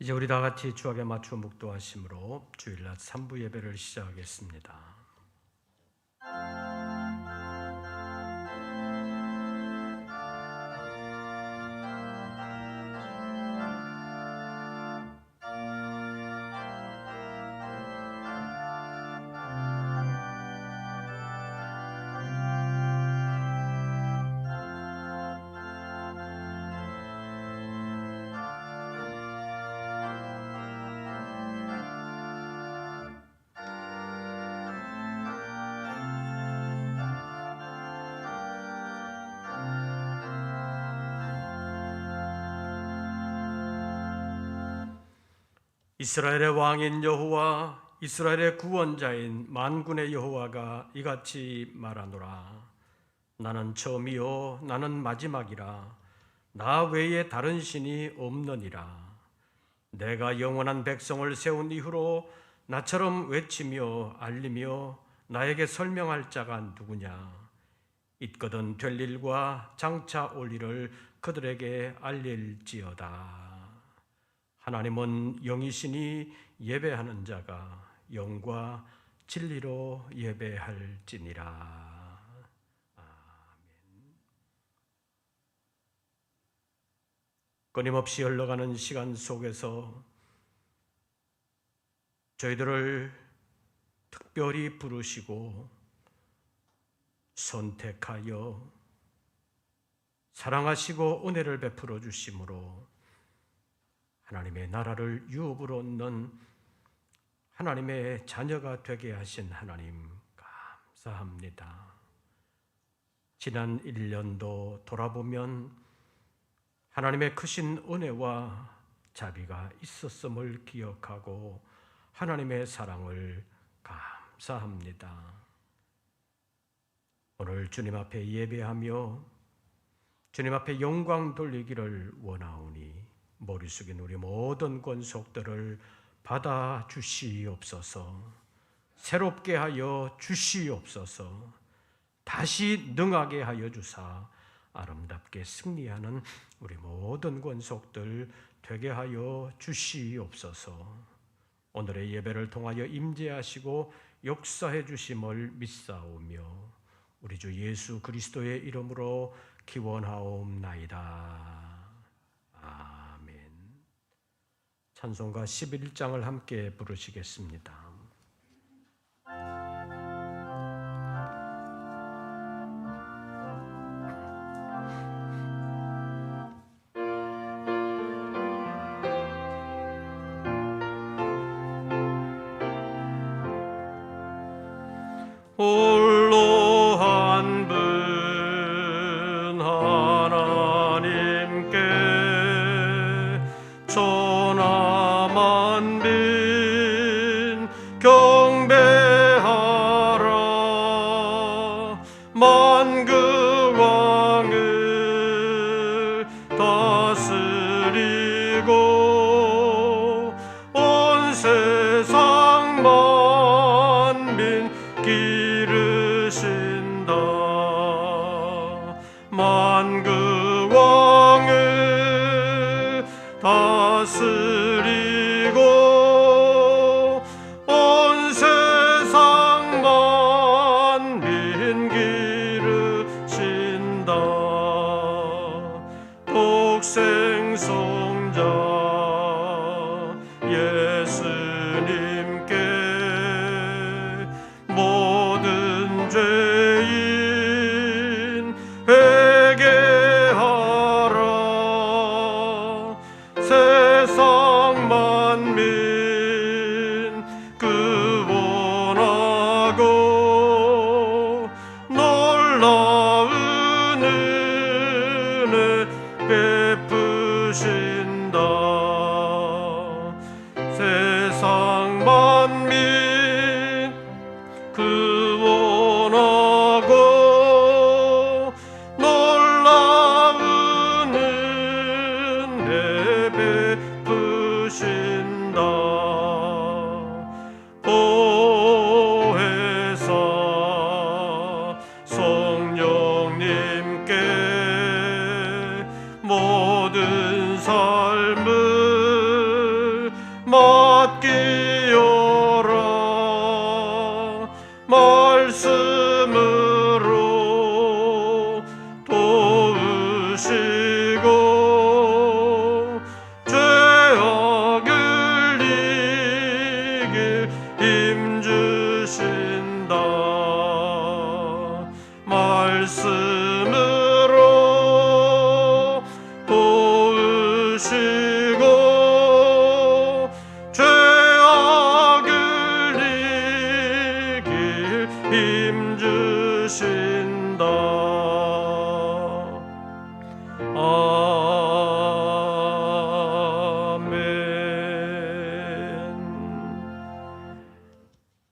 이제 우리 다 같이 주악에 맞추어 묵도하심으로 주일낮 3부 예배를 시작하겠습니다. 이스라엘의 왕인 여호와, 이스라엘의 구원자인 만군의 여호와가 이같이 말하노라. 나는 처음이요 나는 마지막이라. 나 외에 다른 신이 없느니라. 내가 영원한 백성을 세운 이후로 나처럼 외치며 알리며 나에게 설명할 자가 누구냐. 있거든 될 일과 장차 올 일을 그들에게 알릴지어다. 하나님은 영이시니 예배하는 자가 영과 진리로 예배할지니라. 아멘. 끊임없이 흘러가는 시간 속에서 저희들을 특별히 부르시고 선택하여 사랑하시고 은혜를 베풀어 주심으로 하나님의 나라를 유업으로 얻는 하나님의 자녀가 되게 하신 하나님 감사합니다. 지난 1년도 돌아보면 하나님의 크신 은혜와 자비가 있었음을 기억하고 하나님의 사랑을 감사합니다. 오늘 주님 앞에 예배하며 주님 앞에 영광 돌리기를 원하오니 머리 숙인 우리 모든 권속들을 받아 주시옵소서. 새롭게 하여 주시옵소서. 다시 능하게 하여 주사 아름답게 승리하는 우리 모든 권속들 되게 하여 주시옵소서. 오늘의 예배를 통하여 임재하시고 역사해 주심을 믿사오며 우리 주 예수 그리스도의 이름으로 기원하옵나이다. 찬송가 11장을 함께 부르시겠습니다. 홀로 한 분 하나님께 천하만민 경배하라. 만국 왕을 다스리고 온 세상 만민 기르신다. 만국 왕을 다스리고 온 세상 만민 기르신다. 독생성자 예수님께 모든 죄인 회개하라. 세상 만민 구원하고 놀라운 은혜 베푸신다. 세상 만민 구원하고 놀라운 은혜 베푸신다. 보혜사 성령 말씀으로 도우시고 죄악을 이길 힘주신다.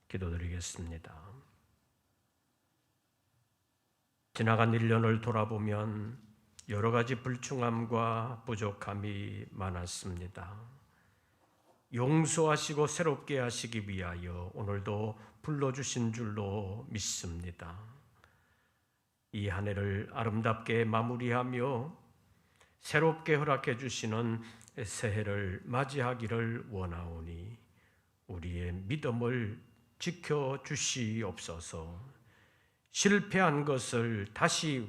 기도드리겠습니다. 지나간 1년을 돌아보면 여러 가지 불충함과 부족함이 많았습니다. 용서하시고 새롭게 하시기 위하여 오늘도 불러주신 줄로 믿습니다. 이 한 해를 아름답게 마무리하며 새롭게 허락해 주시는 새해를 맞이하기를 원하오니 우리의 믿음을 지켜주시옵소서. 실패한 것을 다시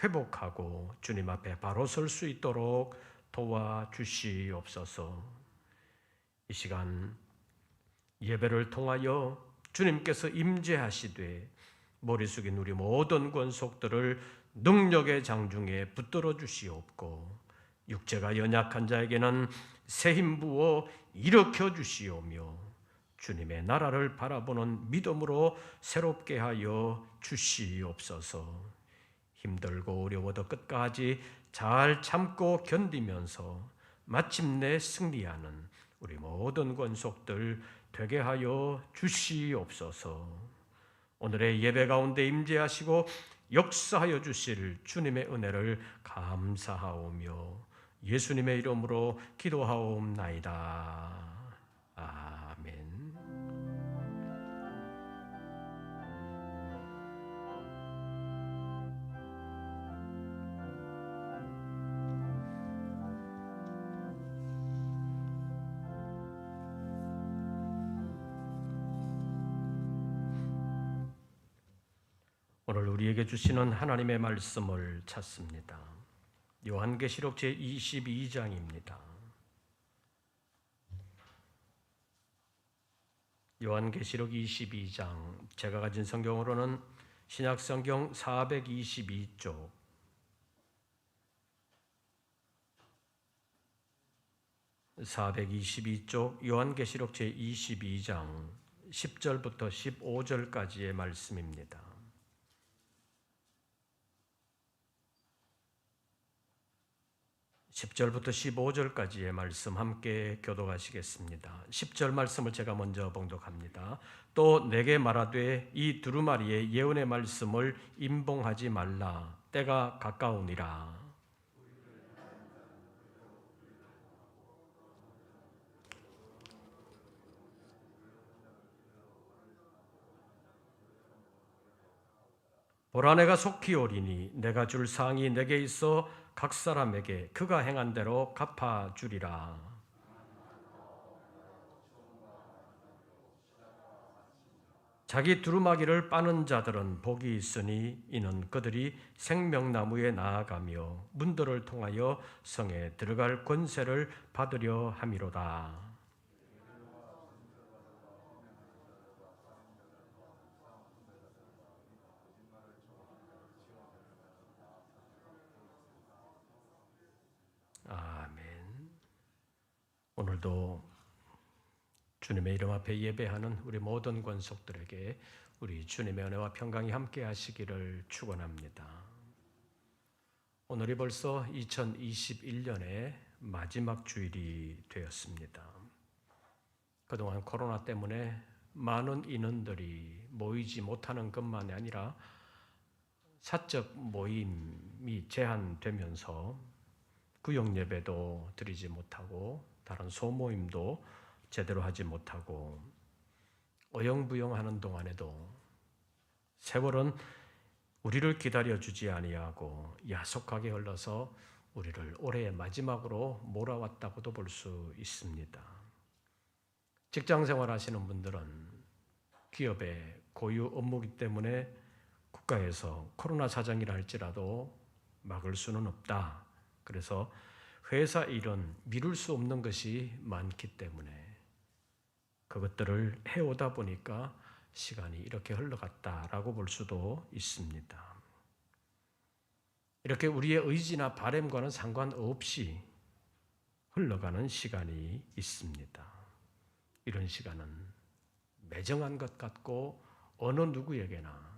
회복하고 주님 앞에 바로 설 수 있도록 도와주시옵소서. 이 시간 예배를 통하여 주님께서 임재하시되 머리 숙인 우리 모든 권속들을 능력의 장중에 붙들어 주시옵고 육체가 연약한 자에게는 새 힘 부어 일으켜 주시오며 주님의 나라를 바라보는 믿음으로 새롭게 하여 주시옵소서. 힘들고 어려워도 끝까지 잘 참고 견디면서 마침내 승리하는 우리 모든 권속들 되게 하여 주시옵소서. 오늘의 예배 가운데 임재하시고 역사하여 주실 주님의 은혜를 감사하오며 예수님의 이름으로 기도하옵나이다. 아멘. 오늘 우리에게 주시는 하나님의 말씀을 찾습니다. 요한계시록 제22장입니다. 요한계시록 22장, 제가 가진 성경으로는 신약성경 422쪽, 요한계시록 제22장 10절부터 15절까지의 말씀입니다. 10절부터 15절까지의 말씀 함께 교독하시겠습니다. 10절 말씀을 제가 먼저 봉독합니다. 또 내게 말하되 이 두루마리의 예언의 말씀을 임봉하지 말라. 때가 가까우니라. 보라, 내가 속히 오리니 내가 줄 상이 내게 있어 각 사람에게 그가 행한 대로 갚아주리라. 자기 두루마기를 빠는 자들은 복이 있으니 이는 그들이 생명나무에 나아가며 문들을 통하여 성에 들어갈 권세를 받으려 함이로다. 아멘. 오늘도 주님의 이름 앞에 예배하는 우리 모든 권속들에게 우리 주님의 은혜와 평강이 함께 하시기를 축원합니다. 오늘이 벌써 2021년의 마지막 주일이 되었습니다. 그동안 코로나 때문에 많은 인원들이 모이지 못하는 것만이 아니라 사적 모임이 제한되면서 구역 예배도 드리지 못하고 다른 소모임도 제대로 하지 못하고 어영부영하는 동안에도 세월은 우리를 기다려주지 아니하고 야속하게 흘러서 우리를 올해의 마지막으로 몰아왔다고도 볼 수 있습니다. 직장생활 하시는 분들은 기업의 고유 업무이기 때문에 국가에서 코로나 사정이라 할지라도 막을 수는 없다. 그래서 회사 일은 미룰 수 없는 것이 많기 때문에 그것들을 해오다 보니까 시간이 이렇게 흘러갔다라고 볼 수도 있습니다. 이렇게 우리의 의지나 바램과는 상관없이 흘러가는 시간이 있습니다. 이런 시간은 매정한 것 같고 어느 누구에게나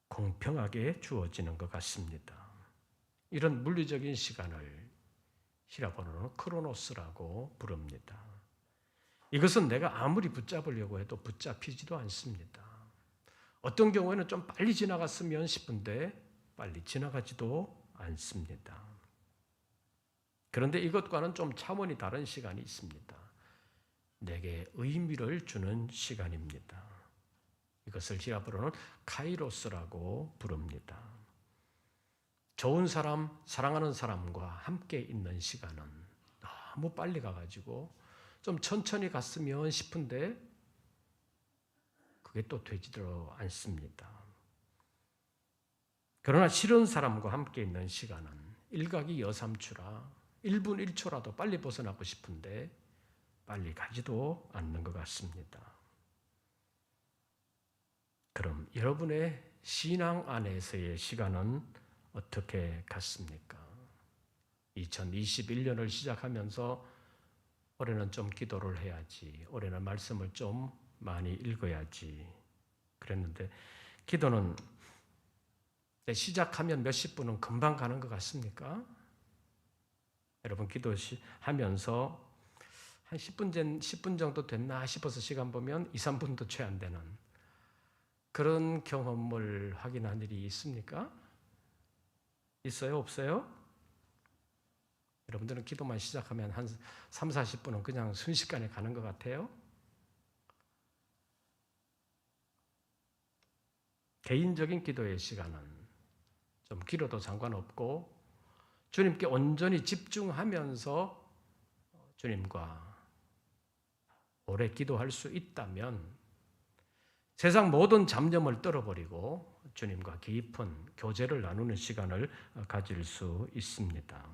공평하게 주어지는 것 같습니다. 이런 물리적인 시간을 히라본어로 크로노스라고 부릅니다. 이것은 내가 아무리 붙잡으려고 해도 붙잡히지도 않습니다. 어떤 경우에는 좀 빨리 지나갔으면 싶은데 빨리 지나가지도 않습니다. 그런데 이것과는 좀 차원이 다른 시간이 있습니다. 내게 의미를 주는 시간입니다. 이것을 히라보로는 카이로스라고 부릅니다. 좋은 사람, 사랑하는 사람과 함께 있는 시간은 너무 빨리 가가지고 좀 천천히 갔으면 싶은데 그게 또 되지도 않습니다. 그러나 싫은 사람과 함께 있는 시간은 일각이 여삼추라 1분 1초라도 빨리 벗어나고 싶은데 빨리 가지도 않는 것 같습니다. 그럼 여러분의 신앙 안에서의 시간은 어떻게 갔습니까? 2021년을 시작하면서 올해는 좀 기도를 해야지, 올해는 말씀을 좀 많이 읽어야지 그랬는데 기도는 시작하면 몇십 분은 금방 가는 것 같습니까? 여러분 기도하면서 한 10분 정도 됐나 싶어서 시간 보면 2, 3분도 채 안 되는 그런 경험을 확인한 일이 있습니까? 있어요? 없어요? 여러분들은 기도만 시작하면 한 3, 40분은 그냥 순식간에 가는 것 같아요? 개인적인 기도의 시간은 좀 길어도 상관없고 주님께 온전히 집중하면서 주님과 오래 기도할 수 있다면 세상 모든 잡념을 떨어버리고 주님과 깊은 교제를 나누는 시간을 가질 수 있습니다.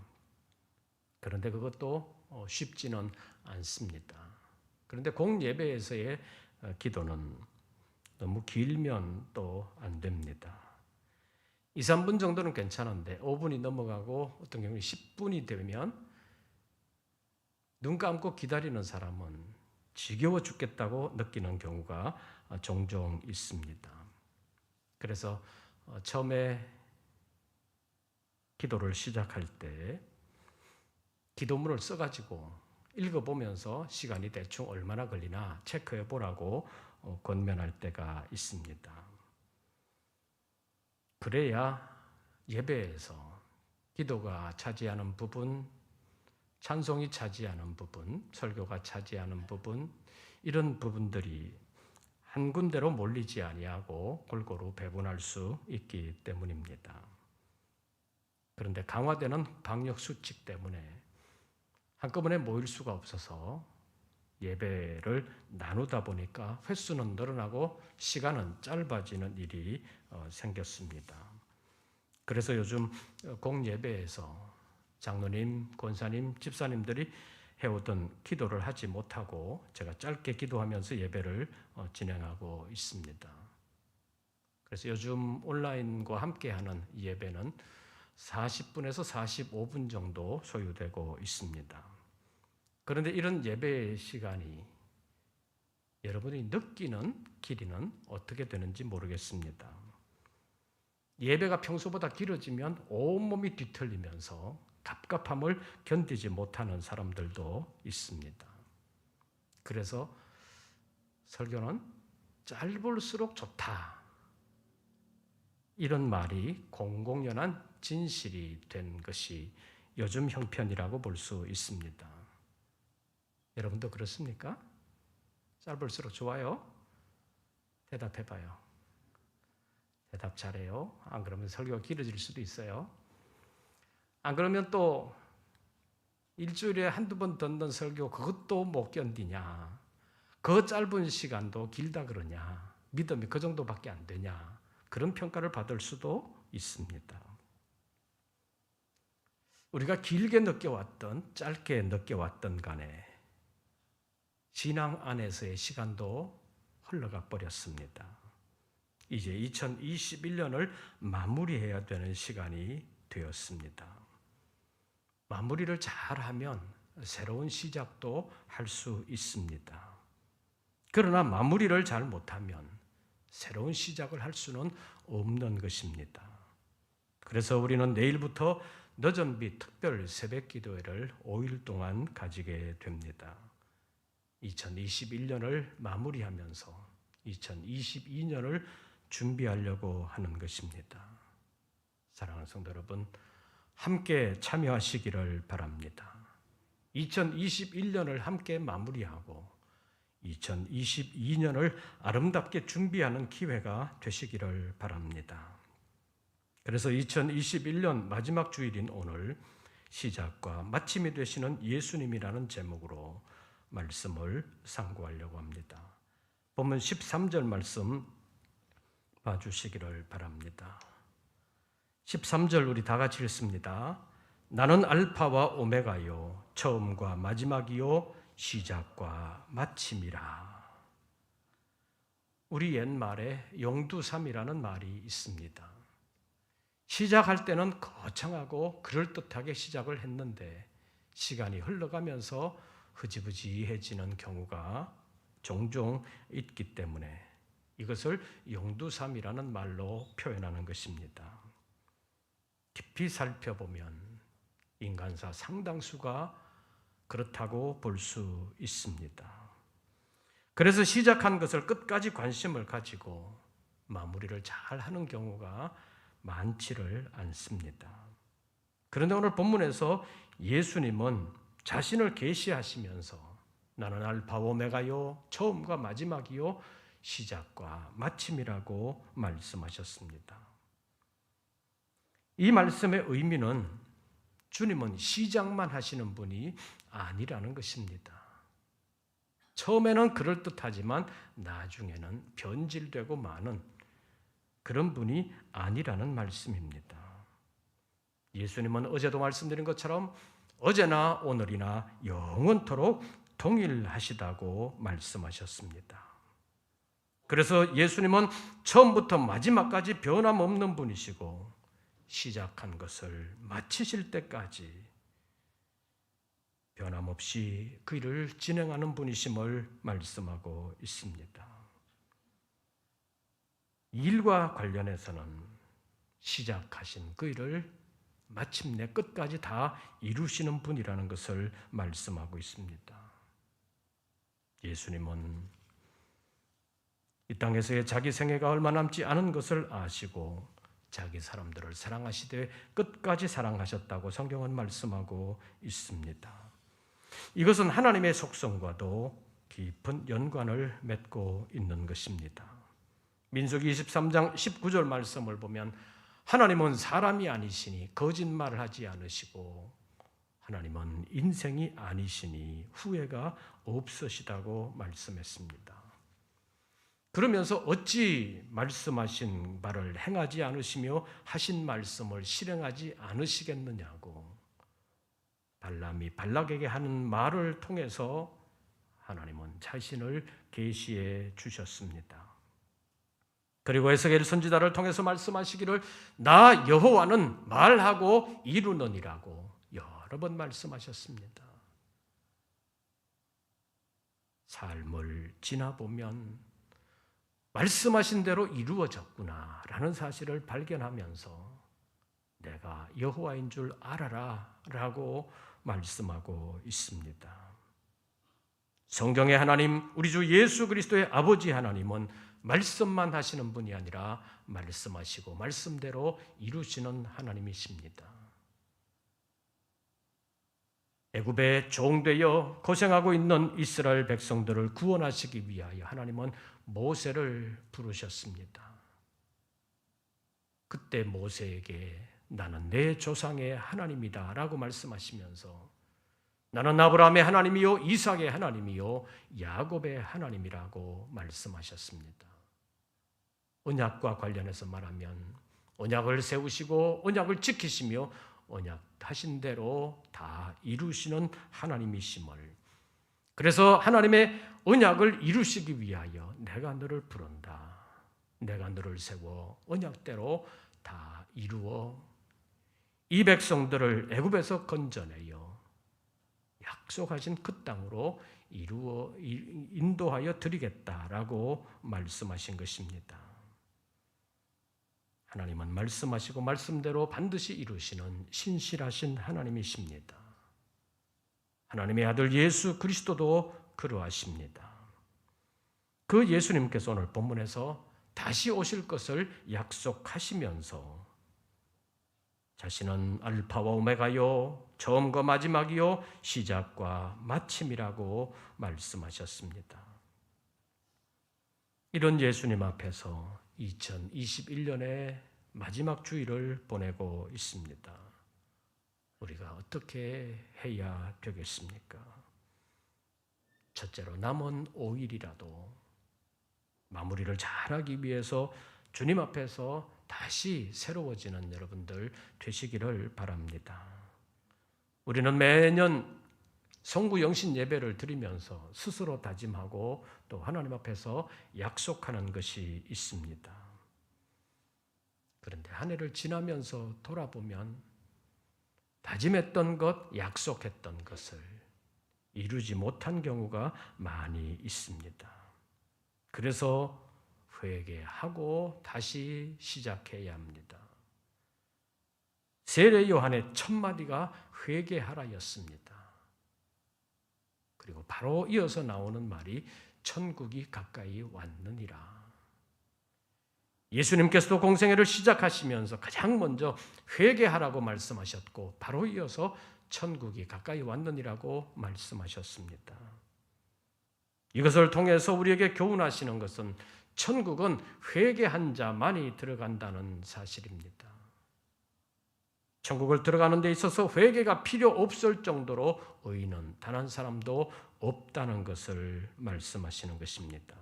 그런데 그것도 쉽지는 않습니다. 그런데 공예배에서의 기도는 너무 길면 또 안 됩니다. 2, 3분 정도는 괜찮은데 5분이 넘어가고 어떤 경우는 10분이 되면 눈 감고 기다리는 사람은 지겨워 죽겠다고 느끼는 경우가 종종 있습니다. 그래서 처음에 기도를 시작할 때 기도문을 써가지고 읽어보면서 시간이 대충 얼마나 걸리나 체크해 보라고 권면할 때가 있습니다. 그래야 예배에서 기도가 차지하는 부분, 찬송이 차지하는 부분, 설교가 차지하는 부분, 이런 부분들이 한 군데로 몰리지 아니하고 골고루 배분할 수 있기 때문입니다. 그런데 강화되는 방역 수칙 때문에 한꺼번에 모일 수가 없어서 예배를 나누다 보니까 횟수는 늘어나고 시간은 짧아지는 일이 생겼습니다. 그래서 요즘 공예배에서 장로님, 권사님, 집사님들이 해오던 기도를 하지 못하고 제가 짧게 기도하면서 예배를 진행하고 있습니다. 그래서 요즘 온라인과 함께하는 예배는 40분에서 45분 정도 소요되고 있습니다. 그런데 이런 예배 시간이 여러분이 느끼는 길이는 어떻게 되는지 모르겠습니다. 예배가 평소보다 길어지면 온몸이 뒤틀리면서 갑갑함을 견디지 못하는 사람들도 있습니다. 그래서 설교는 짧을수록 좋다. 이런 말이 공공연한 진실이 된 것이 요즘 형편이라고 볼 수 있습니다. 여러분도 그렇습니까? 짧을수록 좋아요? 대답해봐요. 대답 잘해요. 안 그러면 설교가 길어질 수도 있어요. 안 그러면 또 일주일에 한두 번 듣는 설교 그것도 못 견디냐. 그 짧은 시간도 길다 그러냐. 믿음이 그 정도밖에 안 되냐. 그런 평가를 받을 수도 있습니다. 우리가 길게 느껴왔던 짧게 느껴왔던 간에 신앙 안에서의 시간도 흘러가 버렸습니다. 이제 2021년을 마무리해야 되는 시간이 되었습니다. 마무리를 잘하면 새로운 시작도 할 수 있습니다. 그러나 마무리를 잘 못하면 새로운 시작을 할 수는 없는 것입니다. 그래서 우리는 내일부터 늦은비 특별 새벽 기도회를 5일 동안 가지게 됩니다. 2021년을 마무리하면서 2022년을 준비하려고 하는 것입니다. 사랑하는 성도 여러분, 함께 참여하시기를 바랍니다. 2021년을 함께 마무리하고 2022년을 아름답게 준비하는 기회가 되시기를 바랍니다. 그래서 2021년 마지막 주일인 오늘 시작과 마침이 되시는 예수님이라는 제목으로 말씀을 상고하려고 합니다. 본문 13절 말씀 봐주시기를 바랍니다. 13절 우리 다 같이 읽습니다. 나는 알파와 오메가요 처음과 마지막이요 시작과 마침이라. 우리 옛말에 용두삼이라는 말이 있습니다. 시작할 때는 거창하고 그럴듯하게 시작을 했는데 시간이 흘러가면서 흐지부지해지는 경우가 종종 있기 때문에 이것을 용두삼이라는 말로 표현하는 것입니다. 깊이 살펴보면 인간사 상당수가 그렇다고 볼 수 있습니다. 그래서 시작한 것을 끝까지 관심을 가지고 마무리를 잘 하는 경우가 많지를 않습니다. 그런데 오늘 본문에서 예수님은 자신을 계시하시면서 나는 알파 오메가요 처음과 마지막이요 시작과 마침이라고 말씀하셨습니다. 이 말씀의 의미는 주님은 시작만 하시는 분이 아니라는 것입니다. 처음에는 그럴듯하지만 나중에는 변질되고 마는 그런 분이 아니라는 말씀입니다. 예수님은 어제도 말씀드린 것처럼 어제나 오늘이나 영원토록 동일하시다고 말씀하셨습니다. 그래서 예수님은 처음부터 마지막까지 변함없는 분이시고 시작한 것을 마치실 때까지 변함없이 그 일을 진행하는 분이심을 말씀하고 있습니다. 일과 관련해서는 시작하신 그 일을 마침내 끝까지 다 이루시는 분이라는 것을 말씀하고 있습니다. 예수님은 이 땅에서의 자기 생애가 얼마 남지 않은 것을 아시고 자기 사람들을 사랑하시되 끝까지 사랑하셨다고 성경은 말씀하고 있습니다. 이것은 하나님의 속성과도 깊은 연관을 맺고 있는 것입니다. 민수기 23장 19절 말씀을 보면 하나님은 사람이 아니시니 거짓말을 하지 않으시고 하나님은 인생이 아니시니 후회가 없으시다고 말씀했습니다. 그러면서 어찌 말씀하신 바를 행하지 않으시며 하신 말씀을 실행하지 않으시겠느냐고 발람이 발락에게 하는 말을 통해서 하나님은 자신을 계시해 주셨습니다. 그리고 에스겔 선지자를 통해서 말씀하시기를 나 여호와는 말하고 이루느니라고 여러 번 말씀하셨습니다. 삶을 지나보면 말씀하신 대로 이루어졌구나라는 사실을 발견하면서 내가 여호와인 줄 알아라 라고 말씀하고 있습니다. 성경의 하나님, 우리 주 예수 그리스도의 아버지 하나님은 말씀만 하시는 분이 아니라 말씀하시고 말씀대로 이루시는 하나님이십니다. 애굽에 종되어 고생하고 있는 이스라엘 백성들을 구원하시기 위하여 하나님은 모세를 부르셨습니다. 그때 모세에게 나는 내 조상의 하나님이다 라고 말씀하시면서 나는 아브라함의 하나님이요 이삭의 하나님이요 야곱의 하나님이라고 말씀하셨습니다. 언약과 관련해서 말하면 언약을 세우시고 언약을 지키시며 언약하신 대로 다 이루시는 하나님이심을, 그래서 하나님의 언약을 이루시기 위하여 내가 너를 부른다. 내가 너를 세워 언약대로 다 이루어 이 백성들을 애굽에서 건져내어 약속하신 그 땅으로 이루어 인도하여 드리겠다라고 말씀하신 것입니다. 하나님은 말씀하시고 말씀대로 반드시 이루시는 신실하신 하나님이십니다. 하나님의 아들 예수 그리스도도 그러하십니다. 그 예수님께서 오늘 본문에서 다시 오실 것을 약속하시면서 자신은 알파와 오메가요, 처음과 마지막이요, 시작과 마침이라고 말씀하셨습니다. 이런 예수님 앞에서 2021년의 마지막 주일을 보내고 있습니다. 우리가 어떻게 해야 되겠습니까? 첫째로 남은 5일이라도 마무리를 잘하기 위해서 주님 앞에서 다시 새로워지는 여러분들 되시기를 바랍니다. 우리는 매년 성구 영신 예배를 드리면서 스스로 다짐하고 또 하나님 앞에서 약속하는 것이 있습니다. 그런데 한 해를 지나면서 돌아보면 다짐했던 것, 약속했던 것을 이루지 못한 경우가 많이 있습니다. 그래서 회개하고 다시 시작해야 합니다. 세례 요한의 첫 마디가 회개하라였습니다. 그리고 바로 이어서 나오는 말이 천국이 가까이 왔느니라. 예수님께서도 공생애를 시작하시면서 가장 먼저 회개하라고 말씀하셨고 바로 이어서 천국이 가까이 왔느니라고 말씀하셨습니다. 이것을 통해서 우리에게 교훈하시는 것은 천국은 회개한 자만이 들어간다는 사실입니다. 천국을 들어가는 데 있어서 회개가 필요 없을 정도로 의인은 단 한 사람도 없다는 것을 말씀하시는 것입니다.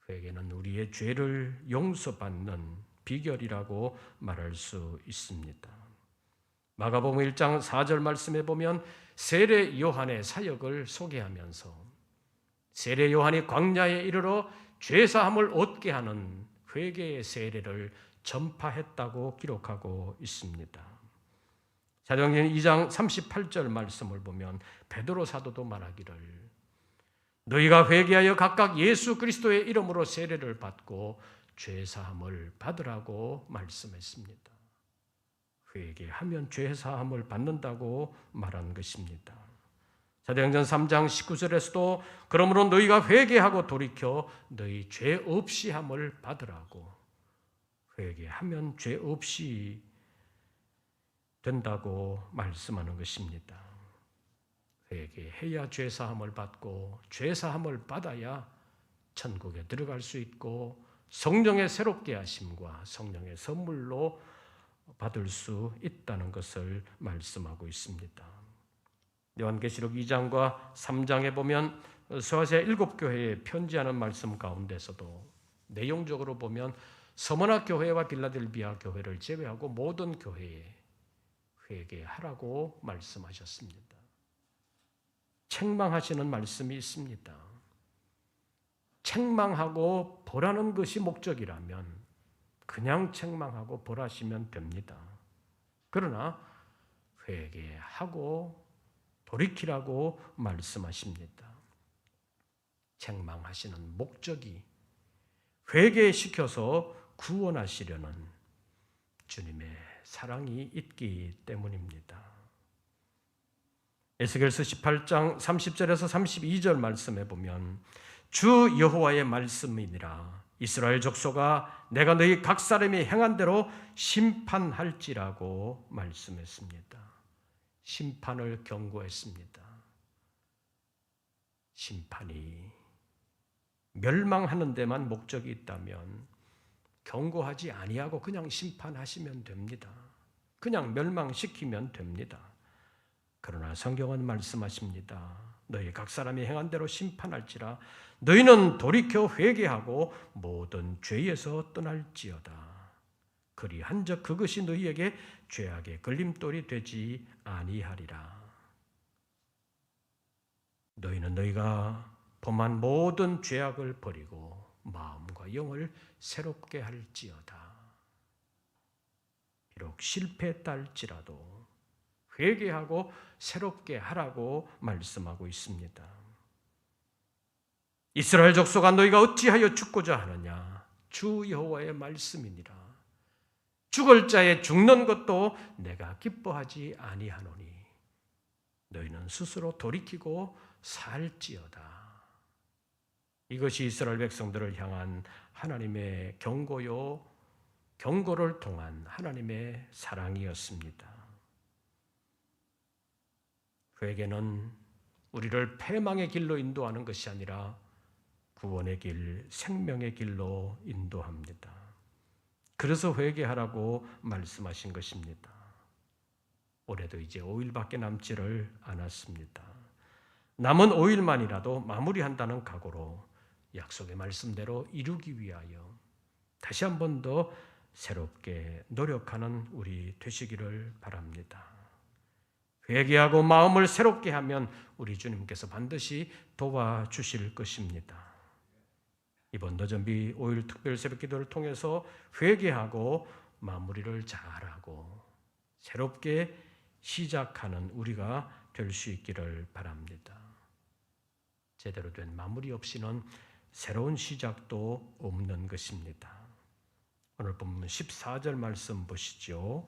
회개는 우리의 죄를 용서받는 비결이라고 말할 수 있습니다. 마가복음 1장 4절 말씀에 보면 세례 요한의 사역을 소개하면서 세례 요한이 광야에 이르러 죄사함을 얻게 하는 회개의 세례를 전파했다고 기록하고 있습니다. 사도행전 2장 38절 말씀을 보면 베드로 사도도 말하기를 너희가 회개하여 각각 예수 그리스도의 이름으로 세례를 받고 죄사함을 받으라고 말씀했습니다. 회개하면 죄사함을 받는다고 말한 것입니다. 사도행전 3장 19절에서도 그러므로 너희가 회개하고 돌이켜 너희 죄 없이 함을 받으라고 회개하면 죄 없이 된다고 말씀하는 것입니다. 회개해야 죄사함을 받고 죄사함을 받아야 천국에 들어갈 수 있고 성령의 새롭게 하심과 성령의 선물로 받을 수 있다는 것을 말씀하고 있습니다. 요한계시록 2장과 3장에 보면 서아시아 7교회에 편지하는 말씀 가운데서도 내용적으로 보면 서머나 교회와 빌라델비아 교회를 제외하고 모든 교회에 회개하라고 말씀하셨습니다. 책망하시는 말씀이 있습니다. 책망하고 벌하는 것이 목적이라면 그냥 책망하고 벌하시면 됩니다. 그러나 회개하고 돌이키라고 말씀하십니다. 책망하시는 목적이 회개시켜서 구원하시려는 주님의 사랑이 있기 때문입니다. 에스겔서 18장 30절에서 32절 말씀에 보면 주 여호와의 말씀이니라 이스라엘 족속아 내가 너희 각 사람이 행한 대로 심판할지라고 말씀했습니다. 심판을 경고했습니다. 심판이 멸망하는 데만 목적이 있다면 경고하지 아니하고 그냥 심판하시면 됩니다. 그냥 멸망시키면 됩니다. 그러나 성경은 말씀하십니다. 너희 각 사람이 행한 대로 심판할지라 너희는 돌이켜 회개하고 모든 죄에서 떠날지어다. 그리한즉 그것이 너희에게 죄악의 걸림돌이 되지 아니하리라. 너희는 너희가 범한 모든 죄악을 버리고 마음과 영을 새롭게 할지어다. 비록 실패했다 할지라도 회개하고 새롭게 하라고 말씀하고 있습니다. 이스라엘 족속아 너희가 어찌하여 죽고자 하느냐? 주 여호와의 말씀이니라. 죽을 자의 죽는 것도 내가 기뻐하지 아니하노니 너희는 스스로 돌이키고 살지어다. 이것이 이스라엘 백성들을 향한 하나님의 경고요, 경고를 통한 하나님의 사랑이었습니다. 회개는 우리를 패망의 길로 인도하는 것이 아니라 구원의 길, 생명의 길로 인도합니다. 그래서 회개하라고 말씀하신 것입니다. 올해도 이제 5일밖에 남지를 않았습니다. 남은 5일만이라도 마무리한다는 각오로 약속의 말씀대로 이루기 위하여 다시 한 번 더 새롭게 노력하는 우리 되시기를 바랍니다. 회개하고 마음을 새롭게 하면 우리 주님께서 반드시 도와주실 것입니다. 이번 더전비 5일 특별 새벽기도를 통해서 회개하고 마무리를 잘하고 새롭게 시작하는 우리가 될 수 있기를 바랍니다. 제대로 된 마무리 없이는 새로운 시작도 없는 것입니다. 오늘 본문 14절 말씀 보시죠.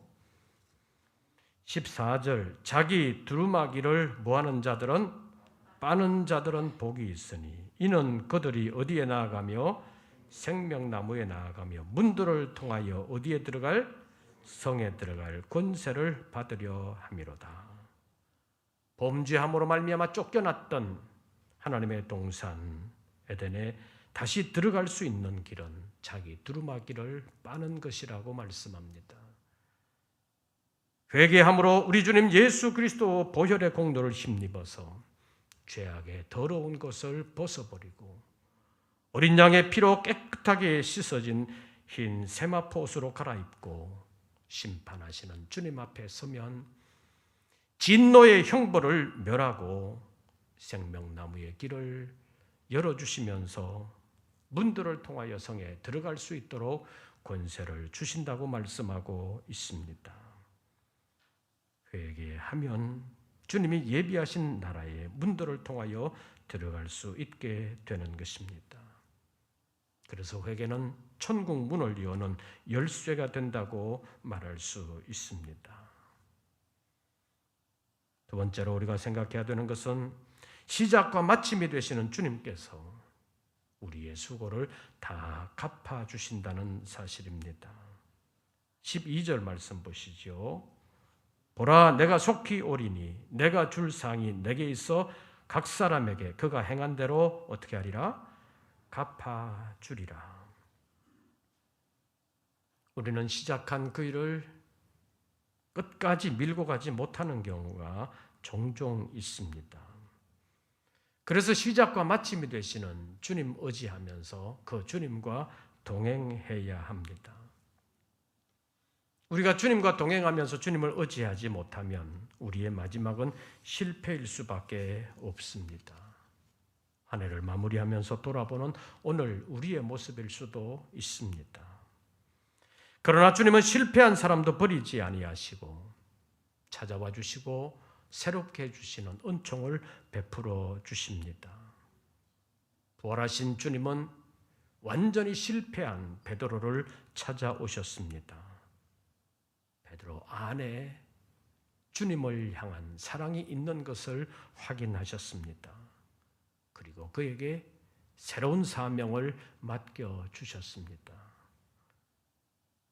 14절 자기 두루마기를 모하는 자들은 빠는 자들은 복이 있으니 이는 그들이 어디에 나아가며 생명나무에 나아가며 문들을 통하여 어디에 들어갈 성에 들어갈 권세를 받으려 함이로다. 범죄함으로 말미암아 쫓겨났던 하나님의 동산 에덴에 다시 들어갈 수 있는 길은 자기 두루마기를 빠는 것이라고 말씀합니다. 회개함으로 우리 주님 예수 그리스도 보혈의 공로를 힘입어서 죄악의 더러운 것을 벗어버리고 어린 양의 피로 깨끗하게 씻어진 흰 세마포 옷으로 갈아입고 심판하시는 주님 앞에 서면 진노의 형벌을 멸하고 생명나무의 길을 열어주시면서 문들을 통하여 성에 들어갈 수 있도록 권세를 주신다고 말씀하고 있습니다. 회개하면 주님이 예비하신 나라의 문들을 통하여 들어갈 수 있게 되는 것입니다. 그래서 회개는 천국 문을 여는 열쇠가 된다고 말할 수 있습니다. 두 번째로 우리가 생각해야 되는 것은 시작과 마침이 되시는 주님께서 우리의 수고를 다 갚아주신다는 사실입니다. 12절 말씀 보시죠. 보라 내가 속히 오리니 내가 줄 상이 내게 있어 각 사람에게 그가 행한 대로 어떻게 하리라? 갚아주리라. 우리는 시작한 그 일을 끝까지 밀고 가지 못하는 경우가 종종 있습니다. 그래서 시작과 마침이 되시는 주님 의지하면서 그 주님과 동행해야 합니다. 우리가 주님과 동행하면서 주님을 의지하지 못하면 우리의 마지막은 실패일 수밖에 없습니다. 한 해를 마무리하면서 돌아보는 오늘 우리의 모습일 수도 있습니다. 그러나 주님은 실패한 사람도 버리지 아니하시고 찾아와 주시고 새롭게 해주시는 은총을 베풀어 주십니다. 부활하신 주님은 완전히 실패한 베드로를 찾아오셨습니다. 베드로 안에 주님을 향한 사랑이 있는 것을 확인하셨습니다. 그리고 그에게 새로운 사명을 맡겨주셨습니다.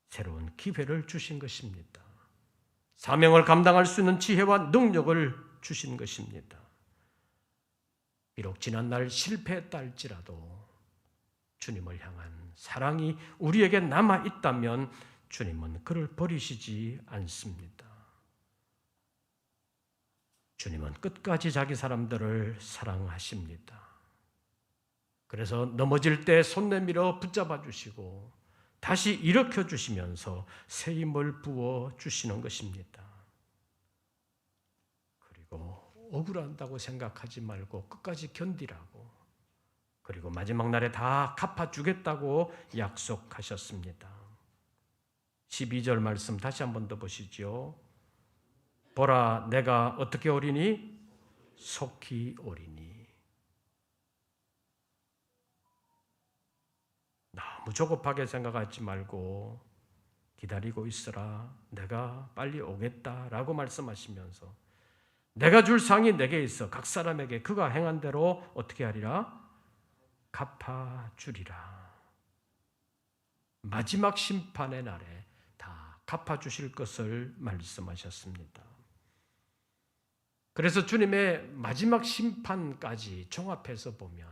새로운 기회를 주신 것입니다. 사명을 감당할 수 있는 지혜와 능력을 주신 것입니다. 비록 지난날 실패했다 할지라도 주님을 향한 사랑이 우리에게 남아있다면 주님은 그를 버리시지 않습니다. 주님은 끝까지 자기 사람들을 사랑하십니다. 그래서 넘어질 때 손 내밀어 붙잡아 주시고 다시 일으켜 주시면서 새 힘을 부어 주시는 것입니다. 그리고 억울한다고 생각하지 말고 끝까지 견디라고 그리고 마지막 날에 다 갚아주겠다고 약속하셨습니다. 12절 말씀 다시 한 번 더 보시죠. 보라, 내가 어떻게 오리니? 속히 오리니. 너무 조급하게 생각하지 말고 기다리고 있으라. 내가 빨리 오겠다라고 말씀하시면서 내가 줄 상이 내게 있어 각 사람에게 그가 행한 대로 어떻게 하리라? 갚아주리라. 마지막 심판의 날에 다 갚아주실 것을 말씀하셨습니다. 그래서 주님의 마지막 심판까지 종합해서 보면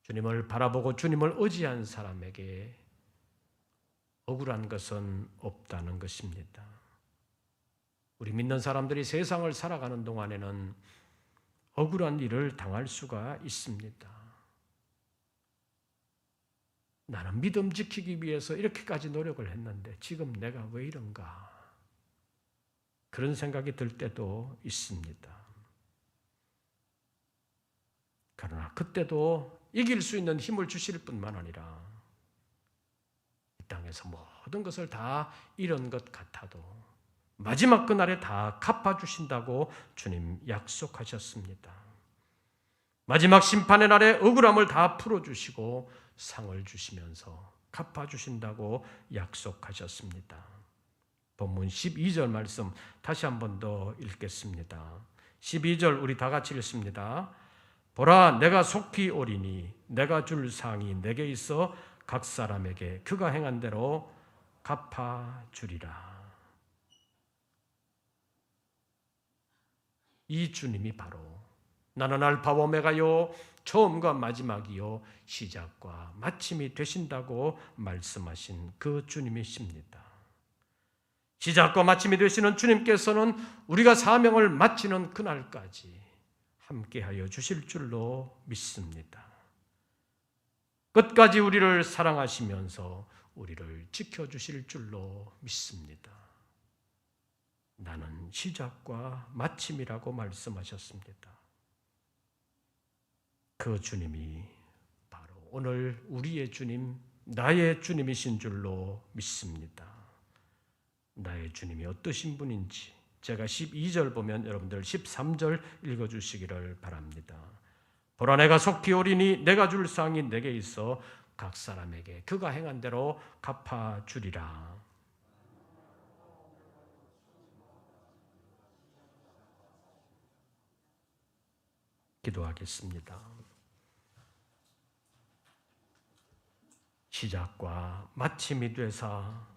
주님을 바라보고 주님을 의지한 사람에게 억울한 것은 없다는 것입니다. 우리 믿는 사람들이 세상을 살아가는 동안에는 억울한 일을 당할 수가 있습니다. 나는 믿음 지키기 위해서 이렇게까지 노력을 했는데 지금 내가 왜 이런가? 그런 생각이 들 때도 있습니다. 그러나 그때도 이길 수 있는 힘을 주실 뿐만 아니라 이 땅에서 모든 것을 다 잃은 것 같아도 마지막 그날에 다 갚아주신다고 주님 약속하셨습니다. 마지막 심판의 날에 억울함을 다 풀어주시고 상을 주시면서 갚아주신다고 약속하셨습니다. 본문 12절 말씀 다시 한 번 더 읽겠습니다. 12절 우리 다 같이 읽습니다. 보라, 내가 속히 오리니 내가 줄 상이 내게 있어 각 사람에게 그가 행한 대로 갚아주리라. 이 주님이 바로 나는 알파와 오메가요 처음과 마지막이요 시작과 마침이 되신다고 말씀하신 그 주님이십니다. 시작과 마침이 되시는 주님께서는 우리가 사명을 마치는 그날까지 함께하여 주실 줄로 믿습니다. 끝까지 우리를 사랑하시면서 우리를 지켜주실 줄로 믿습니다. 나는 시작과 마침이라고 말씀하셨습니다. 그 주님이 바로 오늘 우리의 주님, 나의 주님이신 줄로 믿습니다. 나의 주님이 어떠신 분인지 제가 12절 보면 여러분들 13절 읽어주시기를 바랍니다. 보라, 내가 속히 오리니 내가 줄 상이 내게 있어 각 사람에게 그가 행한 대로 갚아주리라. 기도하겠습니다. 시작과 마침이 되사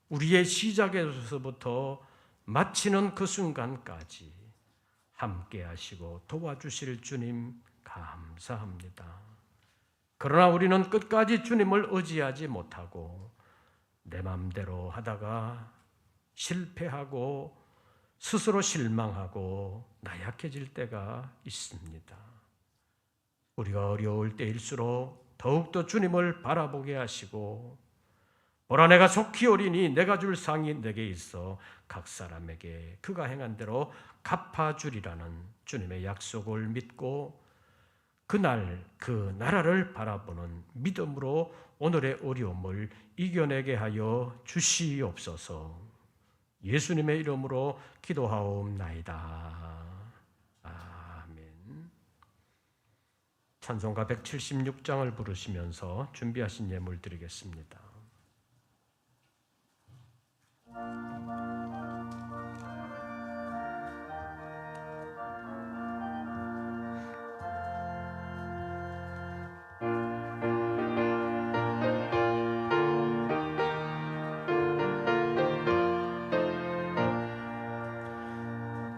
우리의 시작에서부터 마치는 그 순간까지 함께 하시고 도와주실 주님 감사합니다. 그러나 우리는 끝까지 주님을 의지하지 못하고 내 맘대로 하다가 실패하고 스스로 실망하고 나약해질 때가 있습니다. 우리가 어려울 때일수록 더욱더 주님을 바라보게 하시고 보라, 내가 속히 오리니 내가 줄 상이 내게 있어 각 사람에게 그가 행한 대로 갚아주리라는 주님의 약속을 믿고 그날 그 나라를 바라보는 믿음으로 오늘의 어려움을 이겨내게 하여 주시옵소서. 예수님의 이름으로 기도하옵나이다. 아멘. 찬송가 176장을 부르시면서 준비하신 예물 드리겠습니다.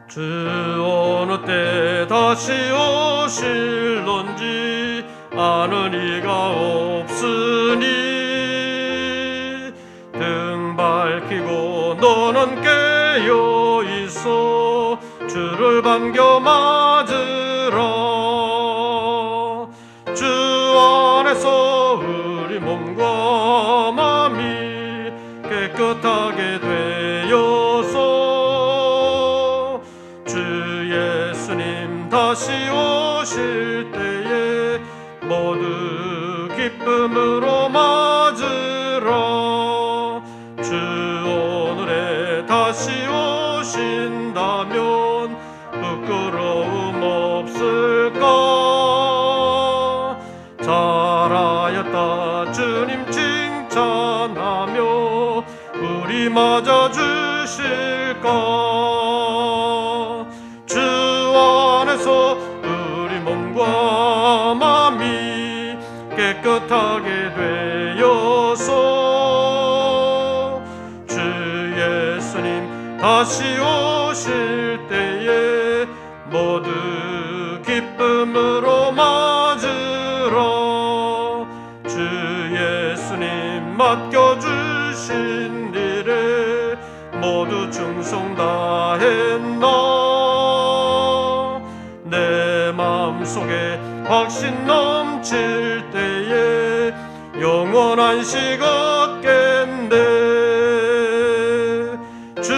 주 어느 때 다시 오실런지 아는 이가 없으니 등 밝히고 너는 깨어 있어 주를 반겨 맞으라. 주 안에서 우리 몸과 마음이 깨끗하게 되어서 다시 오실 때에 기쁨으로 맞으라. 주 오늘에 다시 오신다면 부끄러움 없을까? 잘하였다 주님 칭찬하며 우리 맞아 주실까? 주 안에서 우리 몸과 마음이 깨끗하게 되어서 주 예수님 다시 오실 때에 모두 기쁨으로 맞으라. 주 예수님 맡겨주신 일에 모두 충성 다했나? 내 마음속에 확신 넘칠 때에 영원한 식 얻겠네. 주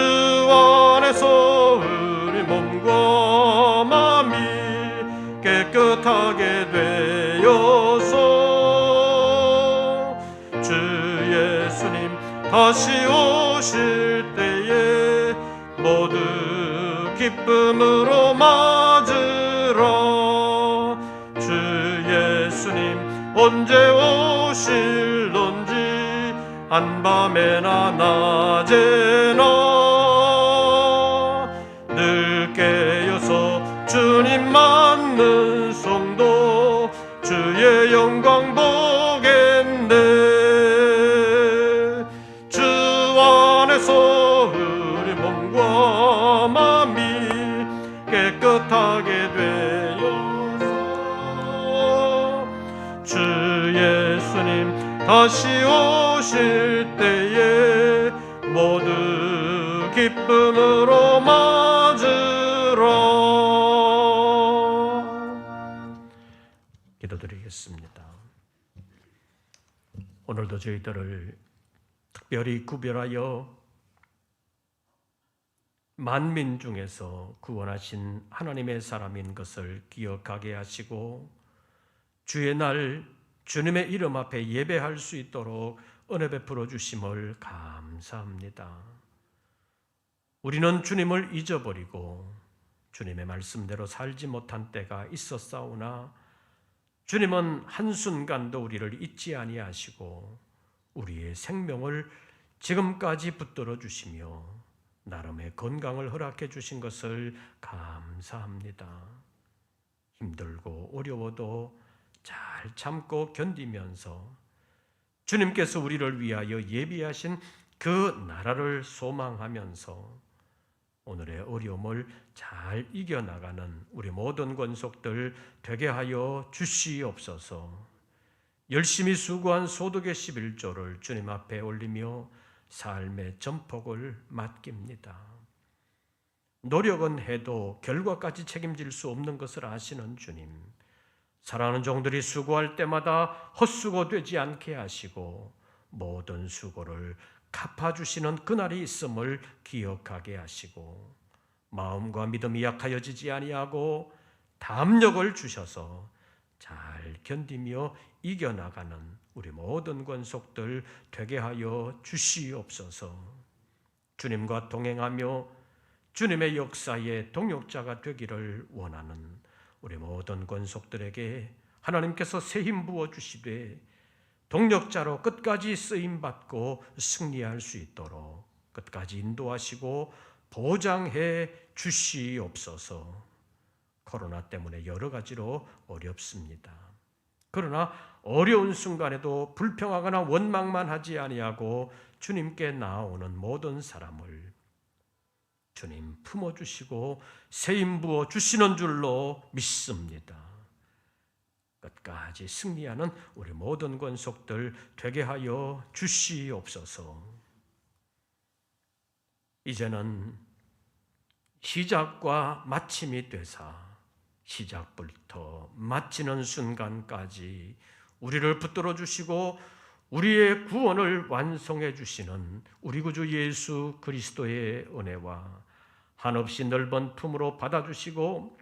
안에서 우리 몸과 마음이 깨끗하게 되어서 주 예수님 다시 오실 때에 모두 기쁨으로 맞으라. 주 예수님 언제 오실런지 한밤에나 낮에나 늘 깨어서 주님 맞는 성도 주의 영광 보겠네. 주 안에서 우리 몸과 마음이 깨끗하게 되어서 주 예수님 다시 오실 때에 모두 기쁨으로 맞으라. 기도드리겠습니다. 오늘도 저희들을 특별히 구별하여 만민 중에서 구원하신 하나님의 사람인 것을 기억하게 하시고 주의 날 주님의 이름 앞에 예배할 수 있도록 은혜 베풀어 주심을 감사합니다. 우리는 주님을 잊어버리고 주님의 말씀대로 살지 못한 때가 있었사오나 주님은 한순간도 우리를 잊지 아니하시고 우리의 생명을 지금까지 붙들어 주시며 나름의 건강을 허락해 주신 것을 감사합니다. 힘들고 어려워도 잘 참고 견디면서 주님께서 우리를 위하여 예비하신 그 나라를 소망하면서 오늘의 어려움을 잘 이겨나가는 우리 모든 권속들 되게 하여 주시옵소서. 열심히 수고한 소득의 11조를 주님 앞에 올리며 삶의 전폭을 맡깁니다. 노력은 해도 결과까지 책임질 수 없는 것을 아시는 주님, 사랑하는 종들이 수고할 때마다 헛수고되지 않게 하시고 모든 수고를 갚아주시는 그날이 있음을 기억하게 하시고 마음과 믿음이 약하여지지 아니하고 담력을 주셔서 잘 견디며 이겨나가는 우리 모든 권속들 되게 하여 주시옵소서. 주님과 동행하며 주님의 역사의 동역자가 되기를 원하는 우리 모든 권속들에게 하나님께서 새 힘 부어주시되 동력자로 끝까지 쓰임받고 승리할 수 있도록 끝까지 인도하시고 보장해 주시옵소서. 코로나 때문에 여러 가지로 어렵습니다. 그러나 어려운 순간에도 불평하거나 원망만 하지 아니하고 주님께 나아오는 모든 사람을 주님 품어주시고 새 힘 부어주시는 줄로 믿습니다. 끝까지 승리하는 우리 모든 권속들 되게 하여 주시옵소서. 이제는 시작과 마침이 되사 시작부터 마치는 순간까지 우리를 붙들어 주시고 우리의 구원을 완성해 주시는 우리 구주 예수 그리스도의 은혜와 한없이 넓은 품으로 받아주시고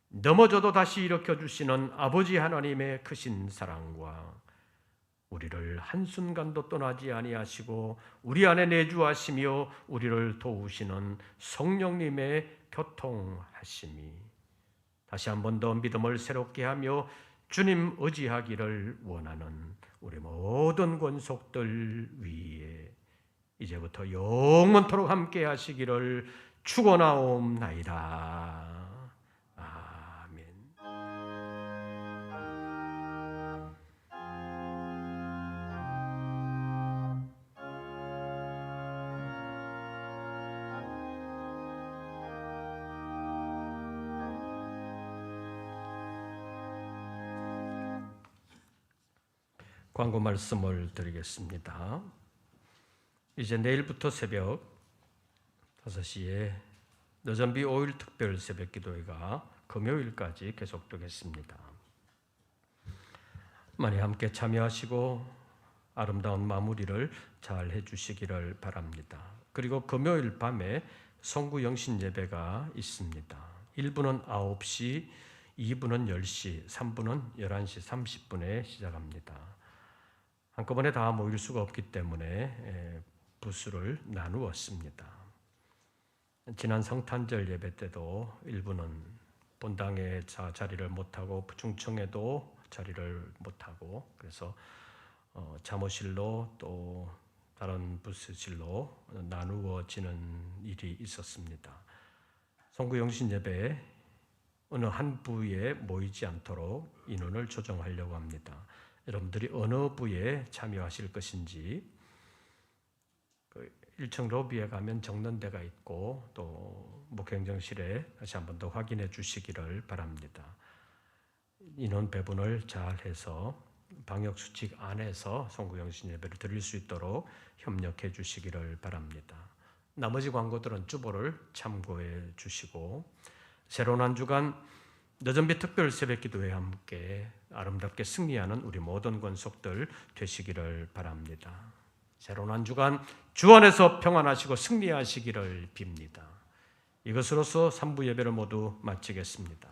넘어져도 다시 일으켜 주시는 아버지 하나님의 크신 사랑과 우리를 한순간도 떠나지 아니하시고 우리 안에 내주하시며 우리를 도우시는 성령님의 교통하심이 다시 한 번 더 믿음을 새롭게 하며 주님 의지하기를 원하는 우리 모든 권속들 위에 이제부터 영원토록 함께 하시기를 축원하옵나이다. 아멘. 광고 말씀을 드리겠습니다. 이제 내일부터 새벽 5시에 너전비 5일 특별 새벽 기도회가 금요일까지 계속되겠습니다. 많이 함께 참여하시고 아름다운 마무리를 잘 해주시기를 바랍니다. 그리고 금요일 밤에 송구 영신 예배가 있습니다. 1부는 9시, 2부는 10시, 3부는 11시 30분에 시작합니다. 한꺼번에 다 모일 수가 없기 때문에 부수를 나누었습니다. 지난 성탄절 예배 때도 일부는 본당에 자리를 못하고 중청에도 자리를 못하고 그래서 잠옷실로 또 다른 부스실로 나누어지는 일이 있었습니다. 송구 영신 예배에 어느 한 부에 모이지 않도록 인원을 조정하려고 합니다. 여러분들이 어느 부에 참여하실 것인지 1층 로비에 가면 적는 데가 있고 또 목행정실에 다시 한 번 더 확인해 주시기를 바랍니다. 인원 배분을 잘 해서 방역수칙 안에서 송구영신 예배를 드릴 수 있도록 협력해 주시기를 바랍니다. 나머지 광고들은 주보를 참고해 주시고 새로운 한 주간 너전비 특별 새벽기도회에 함께 아름답게 승리하는 우리 모든 권속들 되시기를 바랍니다. 새로운 한 주간 주 안에서 평안하시고 승리하시기를 빕니다. 이것으로서 3부 예배를 모두 마치겠습니다.